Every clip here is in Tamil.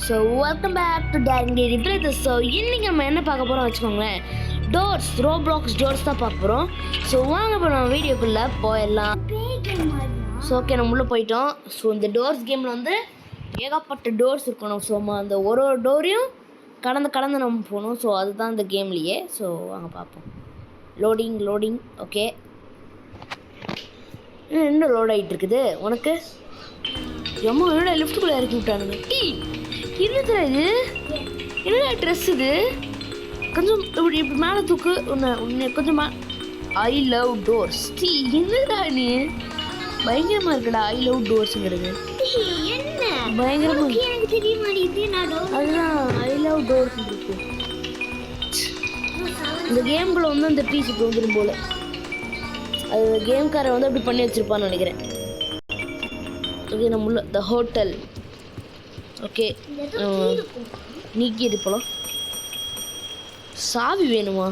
So welcome back to daring daily brothers. So இன்றைக்கி நம்ம என்ன பார்க்க போகிறோம் வச்சுக்கோங்களேன், டோர்ஸ், ரோப்ளாக்ஸ் டோர்ஸ் தான் பார்க்க போகிறோம். ஸோ வாங்க இப்போ நம்ம வீடியோக்குள்ளே போயிடலாம். ஸோ ஓகே, நம்ம உள்ளே போயிட்டோம். ஸோ இந்த டோர்ஸ் கேமில் வந்து ஏகப்பட்ட டோர்ஸ் இருக்கணும். ஸோ அந்த ஒரு டோரையும் கடந்து நம்ம போகணும். ஸோ அதுதான் இந்த கேம்லேயே. ஸோ வாங்க பார்ப்போம். Loading okay. என்ன லோட் ஆகிட்டு இருக்குது உனக்கு? எம்மா என்னடா லிஃப்ட்டுக்குள்ளே இறக்கி விட்டானுங்க. என்னதுடா இது? என்னடா ட்ரெஸ் இது? கொஞ்சம் இப்படி மேலே தூக்கு. உன்னை கொஞ்சம் ஐ லவ் டோர்ஸ். என்னடா நீ பயங்கரமாக இருக்குடா. ஐ லவ் டோர்ஸுங்கிறது என்ன பயங்கரமாக எனக்கு தெரிய மாட்டேங்குது. அதுதான் ஐ லவ் டோர்ஸ் இருக்கு. இந்த கேம்குள்ளே வந்து அந்த பீஸுக்கு வந்துடும் போல். அது கேம்காரை வந்து அப்படி பண்ணி வச்சுருப்பான்னு நினைக்கிறேன். ஓகே, நம்ம உள்ள த ஹோட்டல். ஓகே, நீக்கிட்டு போகலாம். சாவி வேணுமா?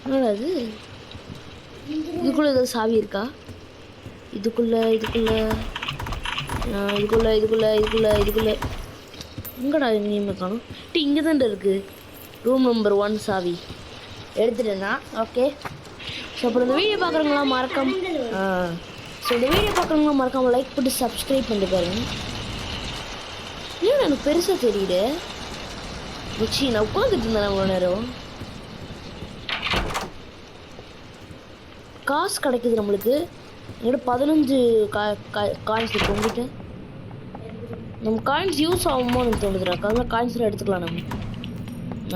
என்னடா அது? இதுக்குள்ளே ஏதாவது சாவி இருக்கா? இதுக்குள்ளே எங்கடா எங்கேயுமே காணும். இங்கே தான் இருக்குது. ரூம் நம்பர் 1 சாவி எடுத்துட்டேன்னா ஓகே. ஸோ அப்புறம் இந்த வீடியோ பார்க்குறவங்களாம் மறக்காமல் லைக் போட்டு சப்ஸ்கிரைப் பண்ணிட்டு பாருங்க. ஏன் எனக்கு பெருசாக தெரியுது வச்சு நான் உட்காந்துட்டு இருந்தேன் அவ்வளோ நேரம். காசு கிடைக்குது நம்மளுக்கு. எங்கிட்ட 15 காயின்ஸ் இருக்கு. உங்ககிட்ட நம்ம காயின்ஸ் யூஸ் ஆகுமோ எனக்கு தோணுதுடா. அதெல்லாம் காயின்ஸ்லாம் எடுத்துக்கலாம். நம்ம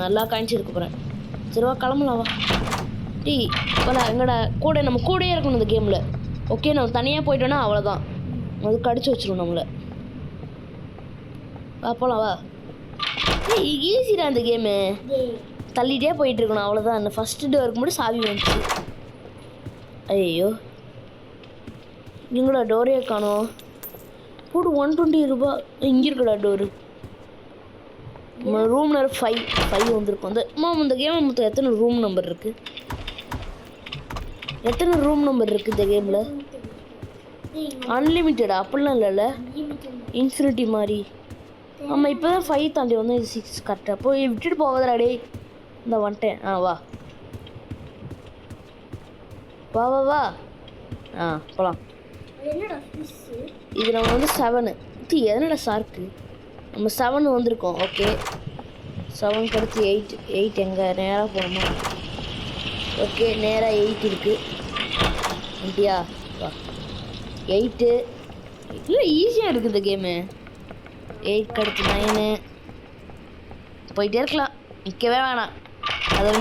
நல்லா காயின்ஸ் எடுக்க போகிறேன். சரிவா கிளம்பலாவா? எங்கடா கூட நம்ம கூடயே இருக்கணும் இந்த கேமில். ஓகே, நம்ம தனியாக போயிட்டோன்னா அவ்வளோதான், அது கடிச்சு வச்சிடும் நம்மளை. போகலாம் வா. ஈஸிடா இந்த கேமு. தள்ளிகிட்டே போயிட்டு இருக்கணும் அவ்வளோதான். அந்த ஃபஸ்ட்டு டோருக்கு மட்டும் சாவி வந்துச்சு. ஐயோ, இங்கடா டோரே காணோம். போட்டு 120 ரூபா. இங்கே இருக்குடா டோரு. ரூம் நம்பர் 5 வந்துருக்கும். இந்த கேமில் மொத்தம் எத்தனை ரூம் நம்பர் இருக்குது? எத்தனை ரூம் நம்பர் இருக்குது இந்த கேமில்? அன்லிமிட்டடா? அப்படிலாம் இல்லைல்ல, இன்ஃபினிட்டி மாதிரி. ஆமாம், இப்போ தான் 5 தாண்டி வந்து 6 கரெக்டாக. போய் விட்டுட்டு போவதா டே. இந்த வந்துட்டேன். வா போகலாம். இது நம்ம வந்து 7. எதனடா ஷார்க்கு? நம்ம 7 வந்திருக்கோம். ஓகே, 7 கடுத்து 8 எங்கே நேராக போகணுமா? ஓகே, நேராக 8 இருக்குது. இண்டியா வா. 8 இல்லை, ஈஸியாக இருக்குது இந்த கேமு. 8 கடுத்து 9. போயிட்டே இருக்கலாம், நிற்கவே வேணாம். அதை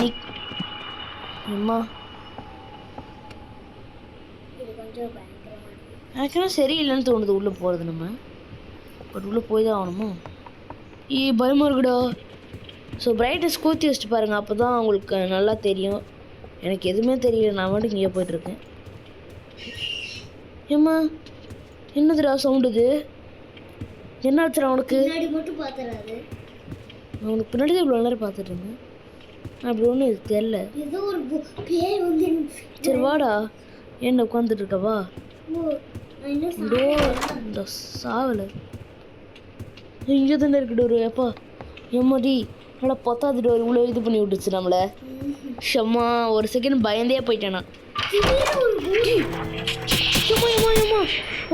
அம்மா எனக்குன்னா சரியில்லைன்னு தோணுது உள்ளே போகிறது. நம்ம பட் உள்ளே போய் தான் ஆகணுமா? பயமாக இருக்குடா. ஸோ பிரைட்னஸ் கூத்தி வச்சுட்டு பாருங்கள், அப்போ தான் உங்களுக்கு நல்லா தெரியும். எனக்கு எதுவுமே தெரியல, நான் மட்டும் இங்கே போய்ட்டுருக்கேன். ஏம்மா என்னதுடா சவுண்டுது? என்னாச்சுடா உனக்கு? நான் உனக்கு பின்னாடி தான் இவ்வளோ நேரம் பார்த்துட்டு இருந்தேன். அப்படி ஒன்றும் இது தெரில. சரி வாடா, என்ன உட்காந்துட்டு இருக்கவா? இந்த சாவலை இங்கே தானே இருக்கு டோரு. எப்பா எம்மாடி, நல்லா 10வது டோர் இவ்வளோ இது பண்ணி விட்டுச்சு நம்மளை. ஷம்மா ஒரு செகண்ட் பயந்தே போயிட்டேனா.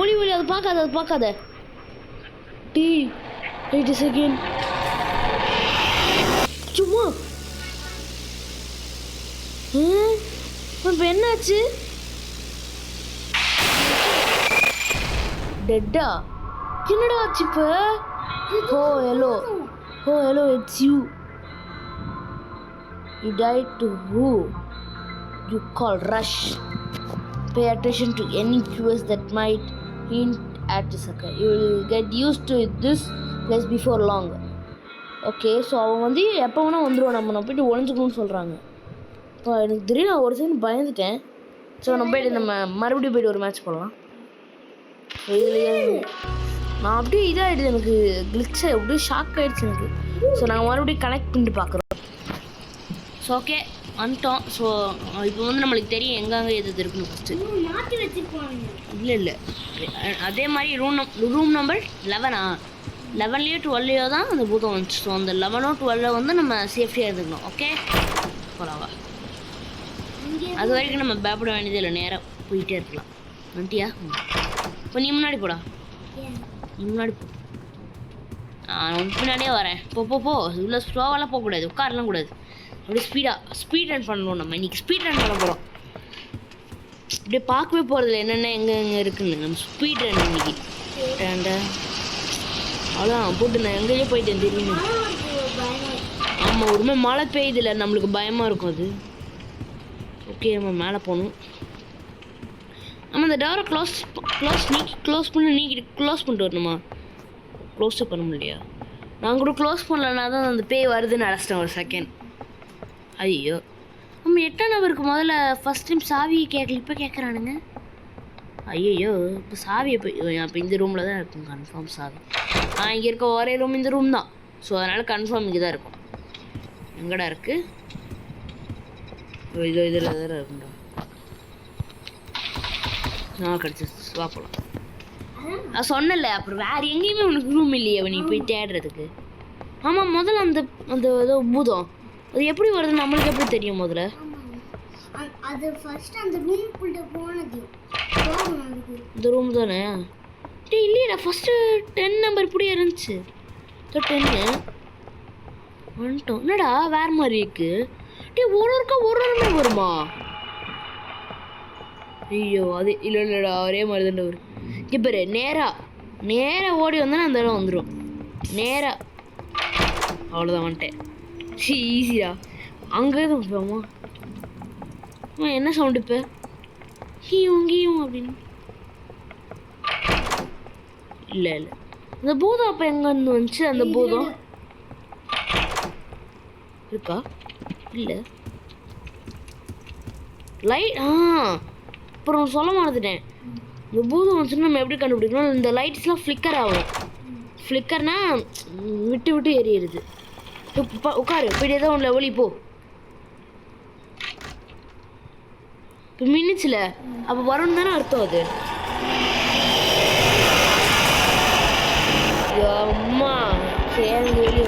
ஒளி அதை பார்க்காத. 8 செகண்ட் சும்மா. இப்போ என்னாச்சு? டெட்டா? என்னடா ஆச்சு இப்போ? Hello it's you. You died to who? You call rush. Pay attention to any cues that might hint at a sucker. You will get used to this place before long. Okay, so அவன் வந்து எப்போ வேணால் வந்துடுவான். நம்ம போய்ட்டு ஒழிஞ்சுக்கணும்னு சொல்கிறாங்க. இப்போ எனக்கு தெரியும், நான் ஒரு செகண்ட் பயந்துட்டேன். ஸோ நம்ம மறுபடியும் போய்ட்டு ஒரு மேட்ச் போடலாம். இதுலேயே நான் அப்படியே இதாகிடுது, எனக்கு கிளிச் அப்படியே ஷாக் ஆகிடுச்சு எனக்கு. ஸோ நாங்கள் மறுபடியும் கனெக்ட் பண்ணிட்டு பார்க்குறோம். ஸோ ஓகே, வந்துட்டோம். ஸோ இப்போ வந்து நம்மளுக்கு தெரியும் எங்கெங்கே எது இருக்குன்னு. ஃபஸ்ட்டு மாற்றி வச்சுருப்பாங்க. இல்லை அதே மாதிரி ரூம் நம்பர் 11. 11லையோ 12லையோ தான் அந்த பூதம் வந்துச்சு. ஸோ அந்த 11ஓ 12ஓ வந்து நம்ம சேஃப்டியாக இருந்துக்கணும். ஓகே போகலாவா? அது வரைக்கும் நம்ம பயப்பட வேண்டியது இல்லை, நேராக போயிட்டே இருக்கலாம். வந்துட்டியா? இப்போ நீ முன்னாடி போடா, நீ முன்னாடி போ. முன்னாடியே வரேன். போ. இவ்வளோ ஸ்லோவெல்லாம் போகக்கூடாது, உட்காரலாம் கூடாது. அப்படியே ஸ்பீட் ரன் பண்ணணும். நம்ம இன்னைக்கு ஸ்பீட் ரன் பண்ண போகிறோம். அப்படியே பார்க்கவே போகிறதில்ல என்னென்ன எங்கே இருக்குன்னு. நம்ம ஸ்பீட் ரன் இன்னைக்கு அவ்வளோதான் போட்டு நான் எங்கேயோ போயிட்டேன் தெரியுமா? ஆமாம், ஒருமே மழை பெய்யுதில்ல, நம்மளுக்கு பயமாக இருக்கும் அது. ஓகே நம்ம மேலே போகணும். நம்ம இந்த டோரை க்ளோஸ் பண்ணிட்டு வரணுமா? க்ளோஸே பண்ண முடியலையா? நான் கூட க்ளோஸ் பண்ணலன்னா தான் அந்த பேய் வருதுன்னு அழைச்சிட்டேன் ஒரு செகண்ட். ஐயோ, நம்ம 8ஆம் நம்பருக்கு முதல்ல ஃபஸ்ட் டைம் சாவி கேட்கல, இப்போ கேட்குறானுங்க. ஐயோ, இப்போ சாவியை இப்போ இந்த ரூமில் தான் இருக்கும் கன்ஃபார்ம் சாவி. இங்கே இருக்க ஒரே ரூம் இந்த ரூம் தான். ஸோ அதனால் கன்ஃபார்ம் இங்கே தான் இருக்கும். எங்கடா இருக்குது? இதில் தான் இருக்குண்டா. கிடச்சிச்சு, வா போகலாம். நான் சொன்னல, அப்புறம் வேறு எங்கேயுமே உனக்கு ரூம் இல்லையே நீ போய் தேடுறதுக்கு. ஆமாம், முதல்ல அந்த அந்த ஏதோ பூதம் அது எப்படி வருதுன்னு நம்மளுக்கு எப்படி தெரியும்? முதல்ல அது ஃபர்ஸ்ட் அந்த ரூமுக்குள்ள போனது. இந்த ரூம் தானே? டே இல்லையா, ஃபஸ்ட்டு 10 நம்பர் இப்படியே இருந்துச்சு. 10 வந்துட்டோம். என்னடா வேறு மாதிரி இருக்கு? டே ஒரு ஒருமே வருமா? ஐயோ, அது இல்லைடா, ஒரே மாதிரி தானே வரும். இங்கே பாரு, நேராக ஓடி வந்தேன்னா அந்த இடம் வந்துடும். நேராக அவ்வளோதான் வந்துட்டேன். ஈஸியா அங்கே தான் போமா. என்ன சவுண்டு இப்போ? ஹீயும் அப்படின்னு இல்லை இந்த பூதம் அப்போ எங்கேருந்து வந்துச்சு? அந்த பூதம் இருக்கா? இல்லை லைட். அப்புறம் சொல்ல மறந்துட்டேன். இந்த பூதம் வந்துச்சுன்னா நம்ம எப்படி கண்டுபிடிக்கணும்? இந்த லைட்ஸ்லாம் ஃப்ளிக்கர் ஆகும். ஃப்ளிக்கர்னா விட்டு எரியுது. உட்காரு, போயிட்டே தான் ஒன்றில் ஒளி போ. இப்போ மின்னுச்சுல, அப்போ வரணும் தானே அர்த்தம் அது. அம்மா சரி வெளியே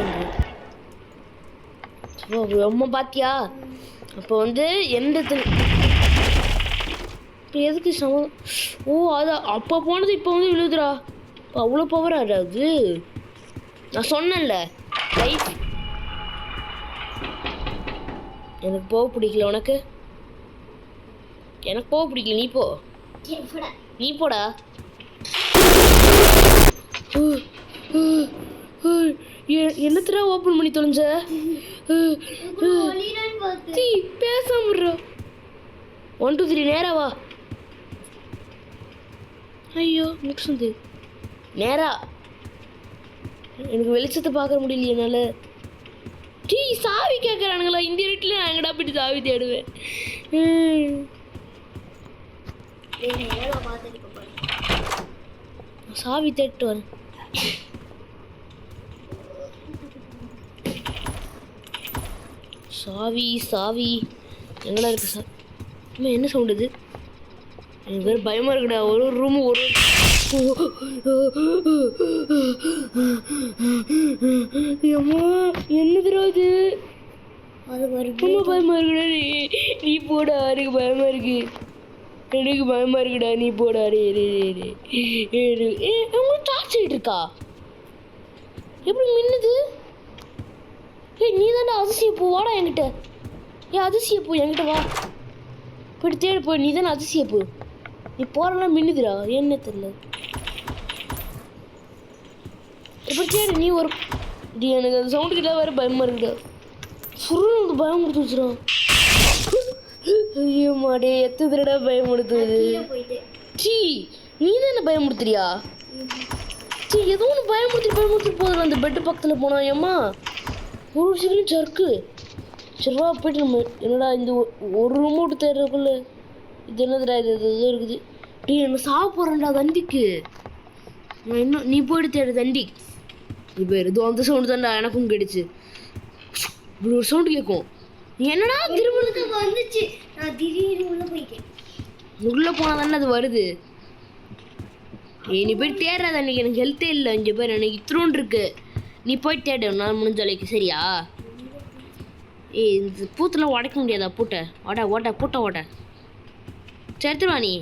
வந்து அம்மா பாத்தியா? அப்போ வந்து எந்த இப்போ எதுக்கு சமம்? ஓ அது அப்போ போனது இப்போ வந்து விழுதுரா. இப்போ அவ்வளோ பவர் ஆடாது. நான் சொன்னேன்ல லைட். எனக்கு போக பிடிக்கல. உனக்கு? எனக்கு போக பிடிக்கல. நீ போடா. என்னத்தடா ஓப்பன் பண்ணி தொலைஞ்ச? பேசாம 1 2 3 நேரா வா. ஐயோ முடிச்சு நேரா. எனக்கு வெளிச்சத்தை பார்க்க முடியலையே என்னால. டீ சாவி கேட்குறானுங்களா இந்த வீட்டில்? நான் எங்கடா போயிட்டு சாவி தேடுவேன். சாவி தேடிட்டு வரேன். சாவி எங்கடா இருக்கு சார்? என்ன சவுண்ட் இது? எனக்கு வேறு பயமாக இருக்குடா. ஒரு ரூமு ஒரு அம்மா என்னதுரா இது? ரொம்ப பயமாக இருக்குடா. நீ போடா, எனக்கு பயமாக இருக்குடா. நீ போடா. உங்களுக்கு டார்ச் லைட் இருக்கா? எப்படி மின்னுது? நீ தானே அதிசய பூ. வாடா என்கிட்ட. அதிசய பூ என்கிட்ட வா. போயிட்டு தேடி போய். நீ தானே அதிசய பூ. நீ போறலாம் மின்னுதுடா. என்ன தெரியல. எப்படி தேடி நீ ஒரு எனக்கு அந்த சவுண்டு கிட்ட வேறு பயமாக இருக்குடா. சுருன்னு பயம் கொடுத்து வச்சுடும். ஐயோ மாடே எத்தனை பயமுடுத்துது. சீ நீ தானே பயமுடுத்துறியா? சீ ஏதோ ஒன்று பயமுடுத்தி போதும். அந்த பெட்டு பக்கத்தில் போனா ஏம்மா ஒரு சீக்கிரம் சருக்கு. சரிவா போயிட்டு நம்ம என்னடா இந்த ஒரு ரூம் விட்டு தேடுறதுக்குள்ள இது என்னதுடா? இது எதுவும் இருக்குது. டீ என்ன சாக போகிறேன்டா தண்டிக்கு. நான் இன்னும் நீ போயிட்டு தேடு தண்டி. இப்போ ஏதோ அந்த சவுண்டு தான்டா எனக்கும் கிடைச்சு. இப்படி ஒரு சவுண்டு கேட்கும். என்னடா திரும்ப வந்துச்சு. நான் திடீர்னு உள்ள போயிட்டேன். உள்ளே போனால் தானே அது வருது. ஏய் நீ போய் தேடுறாத, அன்றைக்கி எனக்கு ஹெல்த்தே இல்லை. இங்கே பேர் எனக்கு இத்திரூண்டு இருக்கு. நீ போய் தேடு, நான் முடிஞ்ச அளவுக்கு. சரியா? ஏய் இந்த பூத்தெல்லாம் உடைக்க முடியாதா? பூட்டை பூட்டை ஓட்ட சேர்த்துருவா நீ.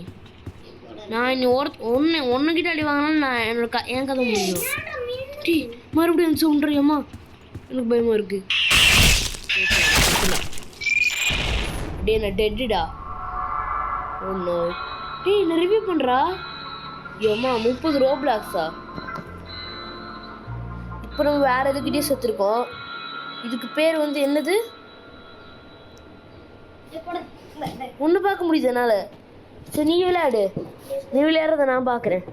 நான் இன்னும் ஒன்றுக்கிட்ட அடி வாங்கினாலும் நான் என் கதை முடியும். டீ மறுபடியும் சொல்றியம்மா, எனக்கு பயமாக இருக்கு. டே நான் டெட்டுடா. ஒன்று டேய் என்ன ரிவ்யூ பண்ணுறா? ஏம்மா 30 ரோப்ளாக்ஸா? இப்போ நம்ம வேறு எதுக்கிட்டே செத்துருக்கோம். இதுக்கு பேர் வந்து என்னது? ஒன்று பார்க்க முடியுது என்னால். சரி நீ விளையாடு. நீ விளையாடுறத நான் பார்க்குறேன்.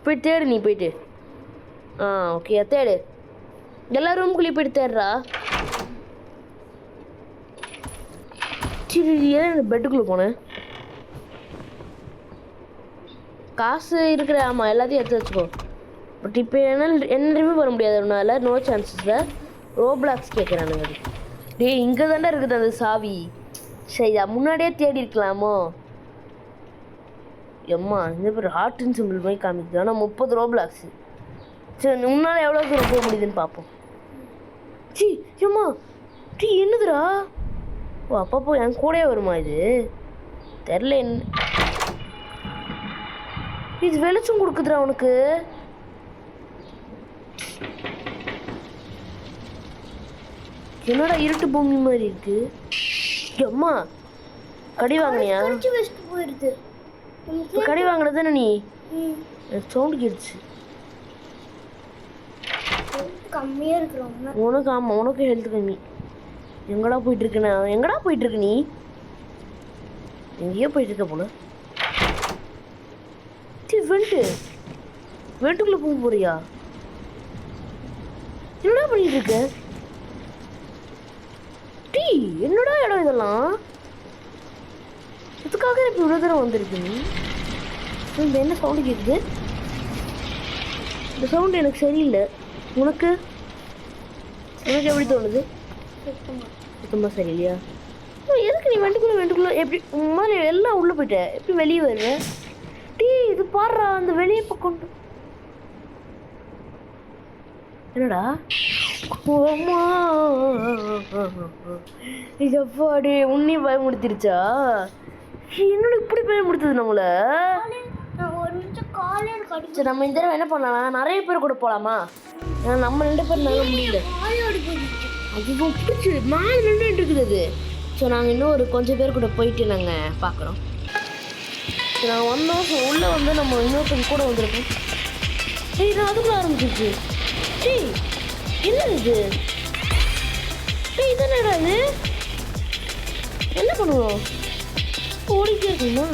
போய் தேடு நீ போயிட்டு. ஓகே தேடு. எல்லா ரூமுக்குள்ளேயும் போயிட்டு தேடுறா. சரி ஏன் பெட்டுக்குள்ளே போனேன்? காசு இருக்கிற ஆமாம் எல்லாத்தையும் எடுத்து வச்சுக்கோ. பட் இப்போ என்ன ரிவ்யூ பண்ண முடியாது ஒன்றால். நோ சான்சஸில் ரோப்ளாக்ஸ் கேட்குறானுங்க. டேய் இங்கே தாண்டா இருக்குது அந்த சாவி. சரி முன்னாடியே தேடி இருக்கலாமோ? எம்மா இந்த பேர் ஹார்ட்னு சிம்பிள் போய் காமிக்குது. ஆனால் 30 ரோப்ளாக்ஸு. சரி முன்னால் எவ்வளோ தூரம் போக முடியுதுன்னு பார்ப்போம். சி எம்மா டீ என்னதுடா? ஓ அப்பப்போ என் கூடயே வருமா இது? தெரில. இது வெளிச்சம் கொடுக்குதுடா உனக்கு. என்னடா இருட்டு பூமி மாதிரி இருக்கு. அம்மா கடி வாங்கினியா? போயிடுது. கடி வாங்கினது தானே நீ? சவுண்டு கேடுச்சு. கம்மியாக இருக்கிறோம் உனக்கு. ஆமாம் உனக்கு ஹெல்த் கம்மி. எங்கடா போயிட்டுருக்குண்ணா? எங்கடா போயிட்டுருக்கு நீ? எங்கேயோ போயிட்டுருக்க போல. சரி வெண்ட்டுக்குள்ளே போக போறியா? என்னடா பண்ணிட்டு இருக்க? டீ என்னடா இடம் இதெல்லாம்? இதுக்காக இப்போ இவ்வளோ தூரம் வந்திருக்கு நீ? இந்த என்ன சவுண்டு கேட்குது? இந்த சவுண்டு எனக்கு சரியில்லை. உனக்கு எப்படி தோணுது? சுத்தமாக சரியில்லையா? எதுக்கு நீ வெண்டுக்குள்ளே எப்படி மாதிரி எல்லாம் உள்ளே போயிட்ட? எப்படி வெளியே வருவேன்? டீ இது பாடுறா அந்த வெளியே பக்கம். என்னடா எப்பாடி உன்னி பயமுடுத்திருச்சா? என்னோட இப்படி பயமுடுத்துது நம்மள. சரி நம்ம இந்த தடவை என்ன பண்ணலாம்? நிறைய பேர் கூட போகலாமா? நம்ம 2 பேர் நாங்கள் முடியல. அதுவும் பிடிச்சி மேலே நின்றுட்டு இருக்குது அது. ஸோ நாங்கள் இன்னும் கொஞ்சம் பேர் கூட போயிட்டு நாங்கள் பார்க்குறோம். நாங்கள் வந்தோம். ஸோ உள்ளே வந்து நம்ம இன்னொருத்தங்க கூட வந்திருக்கோம். சரி நான் அதுக்குள்ள ஆரம்பிச்சிருச்சு. டேய் என்ன இது? டேய் இதனடா இது? என்ன பண்ணுவோம்? ஓடிட்டே இருக்குமா?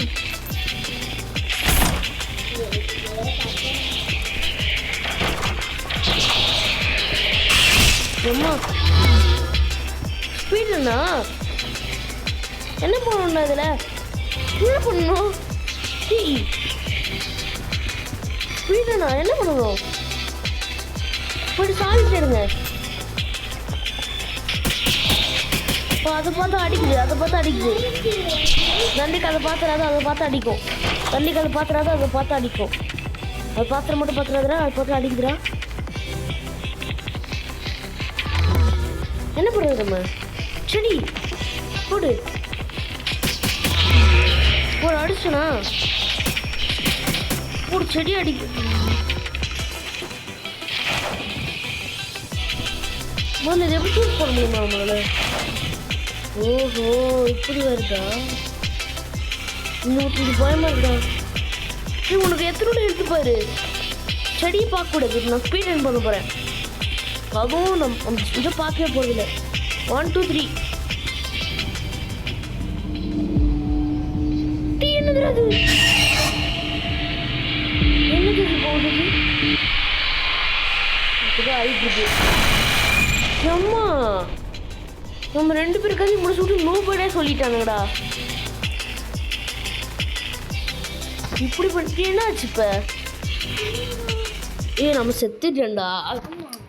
அம்மா ஸ்பீடுண்ணா என்ன பண்ணணும்ண்ணா? இதில் என்ன பண்ணணும்? ஸ்பீடுண்ணா என்ன பண்ணணும்? போய்ட்டு சாவி தேடுங்க. இப்போ அதை பார்த்து அடிக்குது. நண்டிக்கு அதை பார்த்துறாது, அதை பார்த்து அடிக்கும். நண்டிக்கு அதை பார்த்துறாது, அதை பார்த்து அடிக்கும். அது பாத்திரம் மட்டும் பார்த்துறாதுடா, அதை பார்த்து அடிக்குதுடா. என்ன பண்ணுறது நம்ம? செடி போடு அடிச்சுனா போடு. செடி அடிக்கும். முதல்ல இது எப்படி தூக்கி போட முடியுமா நம்மளால? ஓஹோ இப்படி வருதா? இன்னும் பயமா இருக்குதா? உனக்கு எத்தனோட எடுத்து பாரு. செடியை பார்க்கக்கூடாது. நான் ஸ்பீட் ரன் பண்ண போகிறேன். அதுவும் நம்ம இதை பார்க்கவே போகிறதில்ல. 1 2 3 டீ என்னது அது? என்னது இது போகுது? இதுதான் ஆயிட்டு. அம்மா நம்ம 2 பேருக்காச்சும் முடிச்சு விட்டு நோபடியே சொல்லிட்டானுங்கடா. இப்படி பண்ணிட்டு என்ன ஆச்சு இப்போ? நம்ம செத்துட்டேன்டா.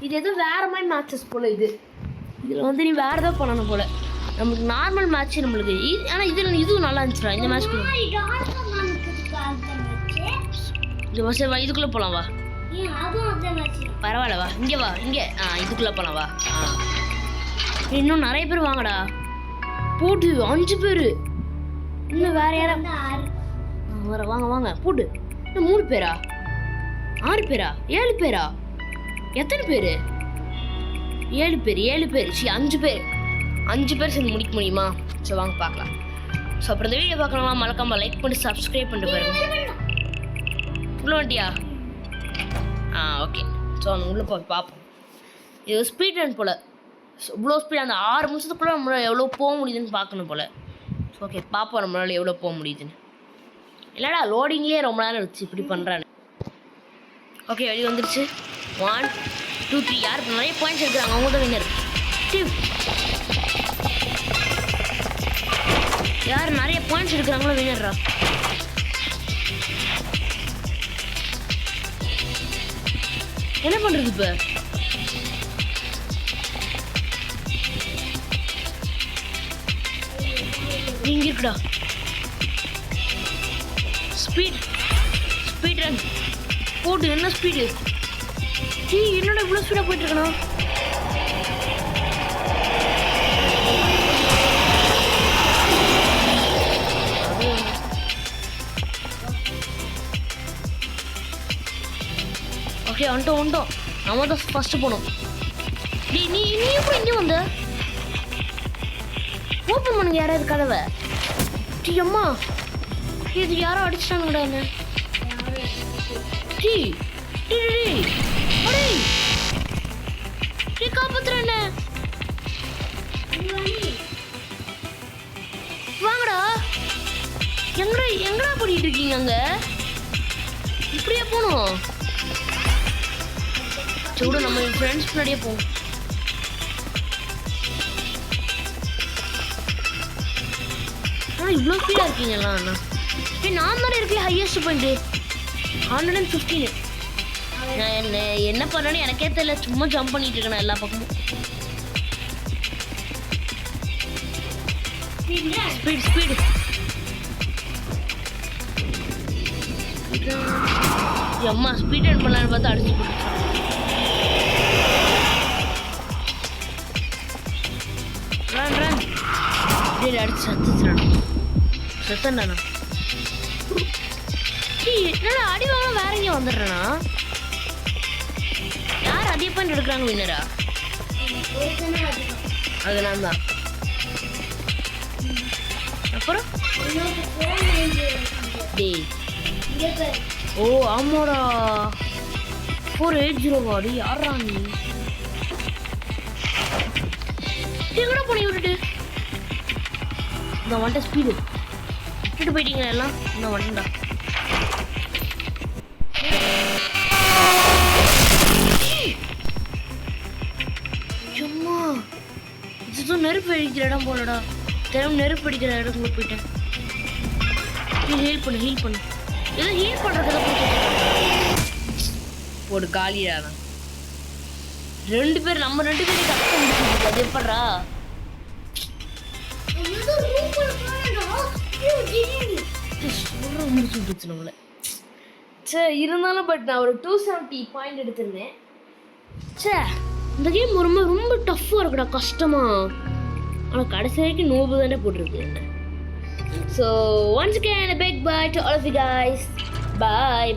இது எதுவும் வேறு மாதிரி மேட்சஸ் போல். இதில் வந்து நீ வேறு ஏதோ பண்ணணும் போல். நமக்கு நார்மல் மேட்ச் நம்மளுக்கு. ஆனால் இதுவும் நல்லா இருந்துச்சுடா இந்த மேட்ச். இந்த வருஷம் வா, இதுக்குள்ள போலாம் வா. ஏன் அதுவும் அதே மாதிரி பரவாயில்ல வா, இங்க வா, இங்க இதுக்குள்ள போலாம் வா. இன்னும் நிறைய பேர் வாங்கடா. போட்டு 5 பேரு. இன்னும் வேற யாரா வர வாங்க வாங்க போட்டு. இன்னும் 3 பேரா 6 பேரா 7 பேரா எத்தனை பேரு? 7 பேர் 7 பேர் 5 பேர் 5 பேர் சேர்ந்து முடிக்க முடியுமா? சரி வாங்க பார்க்கலாம். ஸோ அப்புறம் இந்த வீடியோ பார்க்கலாம். மறக்காம லைக் பண்ணி சப்ஸ்கிரைப் பண்ணிட்டு பாருங்க. உள்ள வந்துட்டியா? ஓகே. ஸோ அந்த உள்ளே போய் பார்ப்போம். இது ஸ்பீட் ரன் போல். இவ்வளோ ஸ்பீட் அந்த 6 நிமிஷத்துக்குள்ளே நம்மளால் எவ்வளோ போக முடியுதுன்னு பார்க்கணும் போல். ஸோ ஓகே பார்ப்போம் நம்மளால் எவ்வளோ போக முடியுதுன்னு. இல்லைடா லோடிங்லேயே ரொம்ப நேரம் இருந்துச்சு இப்படி பண்ணுறான்னு. ஓகே வெளியே வந்துருச்சு. 1 2 3 யார் நிறைய பாயிண்ட்ஸ் எடுக்கிறாங்க அவங்க தான் வின்னர். யார் நிறைய பாயிண்ட்ஸ் எடுக்கிறாங்களோ வின்னர்ரா. என்ன பண்றது இப்ப? நீங்க இருக்குடா. ஸ்பீட் ரன் போட்டு. என்ன ஸ்பீடு? என்னடா இவ்வளோ ஸ்பீடாக போயிட்டு இருக்கணும்? ஓகே வந்துட்டோம். நம்ம தான் ஃபர்ஸ்ட் போனோம். நீ எப்படி இங்கே வந்த? ஓப்பன் பண்ணுங்க யாராவது கதவை. அம்மா இது யாரோ அடிச்சிட்டாங்கடா என்ன? காப்பாத்துற என்ன? வாங்கடா. எங்கடா பண்ணிட்டு இருக்கீங்க அங்க? இப்படியே போகணும். சூட நம்ம ஃப்ரெண்ட்ஸ் முன்னாடியே போவோம். இவ்வளோ ஸ்பீடாக இருக்கீங்களா அண்ணா? நான் தானே இருக்கல ஹையஸ்ட் பாயிண்ட் 115. நான் என்ன பண்ணேன்னு எனக்கே தெரியல. சும்மா ஜம்ப் பண்ணிட்டு இருக்கேன் எல்லா பக்கமும். ஸ்பீடு அம்மா ஸ்பீட் ரன் பண்ணலான்னு பார்த்து அடிச்சு ரன் அடிச்சு செத்தண்ணா. என்னடா அடி வாங்க வேற எங்கேயும் வந்துடுறேண்ணா. யார் அதிக பாயிண்ட் எடுக்கிறாங்க வின்னரா? அது நான் தான். அப்புறம் டேய் ஓ ஆமாடா 480 வாடி. யாரா நீ? எங்கடா போனீங்க விட்டுட்டு? இந்த வந்துட்ட ஸ்பீடு விட்டுட்டு போயிட்டீங்களா எல்லாம்? இந்த வந்துடா. சும்மா இதுதான் நெருப்பு அடிக்கிற இடம் போலடா. தினம் நெருப்பு அடிக்கிற இடத்துல போயிட்டேன். ஹீல் பண்ணு ஏதோ ஹீல் பண்ணுறதுல ஒரு காலியாடா. 2 பேர் நம்ம 2 பேரும் கஷ்டம் முடிச்சு. அது எப்படா? முடிச்சு விட்டுச்சு நம்மள. சரி இருந்தாலும் பட் நான் ஒரு 270 பாயிண்ட் எடுத்திருந்தேன். சே இந்த கேம் ரொம்ப டஃப்பாக இருக்குடா, கஷ்டமா. ஆனால் கடைசி வரைக்கும் நோபு தானே போட்டிருக்கு. So once again a big bye to all of you guys. Bye.